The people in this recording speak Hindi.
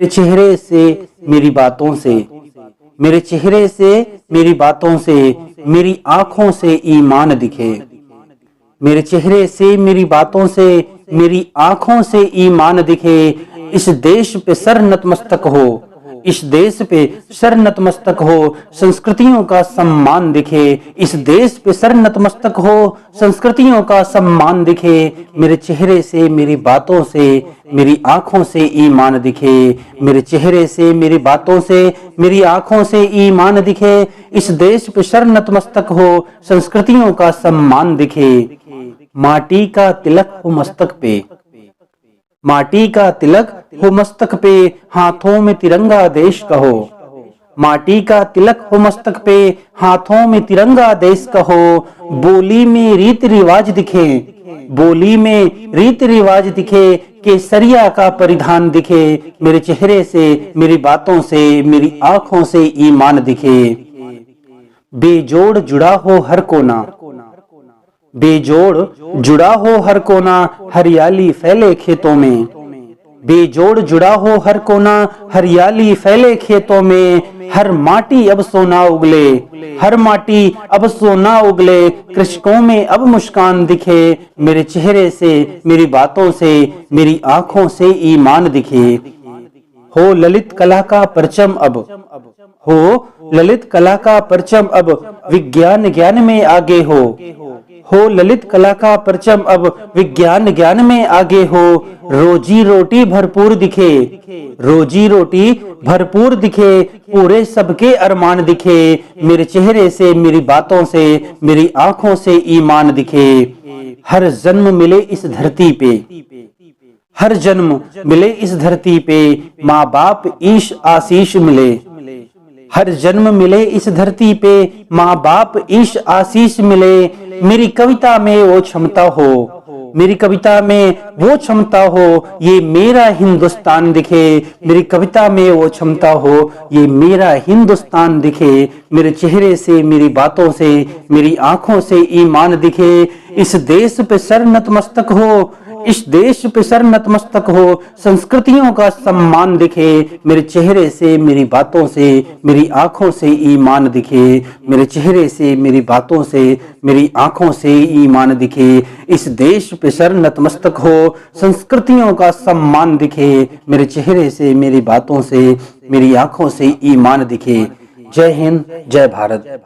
मेरे चेहरे से, मेरी बातों से, मेरे चेहरे से, मेरी बातों से, मेरी आंखों से ईमान दिखे। मेरे चेहरे से, मेरी बातों से, मेरी आंखों से ईमान दिखे। इस देश पे सर नतमस्तक हो, इस देश पे सर नतमस्तक हो, संस्कृतियों का सम्मान दिखे। इस देश पे सर नतमस्तक हो, संस्कृतियों का सम्मान दिखे। मेरे चेहरे से, मेरी बातों से, मेरी आंखों से ईमान दिखे। मेरे चेहरे से, मेरी बातों से, मेरी आंखों से ईमान दिखे। इस देश पे सर नतमस्तक हो, संस्कृतियों का सम्मान दिखे। माटी का तिलक हो मस्तक पे, माटी का तिलक हो मस्तक पे, हाथों में तिरंगा देश का हो। माटी का तिलक हो मस्तक पे, हाथों में तिरंगा देश का हो। बोली में रीति रिवाज दिखे, बोली में रीति रिवाज दिखे, केसरिया का परिधान दिखे। मेरे चेहरे से, मेरी बातों से, मेरी आंखों से ईमान दिखे। बेजोड़ जुड़ा हो हर कोना, बेजोड़ जुड़ा हो हर कोना, हरियाली फैले खेतों में। बेजोड़ जुड़ा हो हर कोना, हरियाली फैले खेतों में। हर माटी अब सोना उगले, हर माटी अब सोना उगले, कृषकों में अब मुस्कान दिखे। मेरे चेहरे से, मेरी बातों से, मेरी आंखों से ईमान दिखे। हो ललित कला का परचम अब, हो ललित कला का परचम अब, विज्ञान ज्ञान में आगे हो ललित कला का परचम अब, विज्ञान ज्ञान में आगे हो। रोजी रोटी भरपूर दिखे, रोजी रोटी भरपूर दिखे, पूरे सबके अरमान दिखे। मेरे चेहरे से, मेरी बातों से, मेरी आंखों से ईमान दिखे। हर जन्म मिले इस धरती पे, हर जन्म मिले इस धरती पे, माँ बाप ईश आशीष मिले। हर जन्म मिले इस धरती पे, माँ बाप ईश आशीष मिले। मेरी कविता में वो क्षमता हो, मेरी कविता में वो क्षमता हो, ये मेरा हिंदुस्तान दिखे। मेरी कविता में वो क्षमता हो, ये मेरा हिंदुस्तान दिखे। मेरे चेहरे से, मेरी बातों से, मेरी आंखों से ईमान दिखे। इस देश पे सर नतमस्तक हो, इस देश पे सर नतमस्तक हो, संस्कृतियों का सम्मान दिखे। मेरे चेहरे से, मेरी बातों से, मेरी आंखों से ईमान दिखे। मेरे चेहरे से, मेरी बातों से, मेरी आंखों से ईमान दिखे। इस देश पे सर नतमस्तक हो, संस्कृतियों का सम्मान दिखे। मेरे चेहरे से, मेरी बातों से, मेरी आंखों से ईमान दिखे। जय हिंद, जय भारत।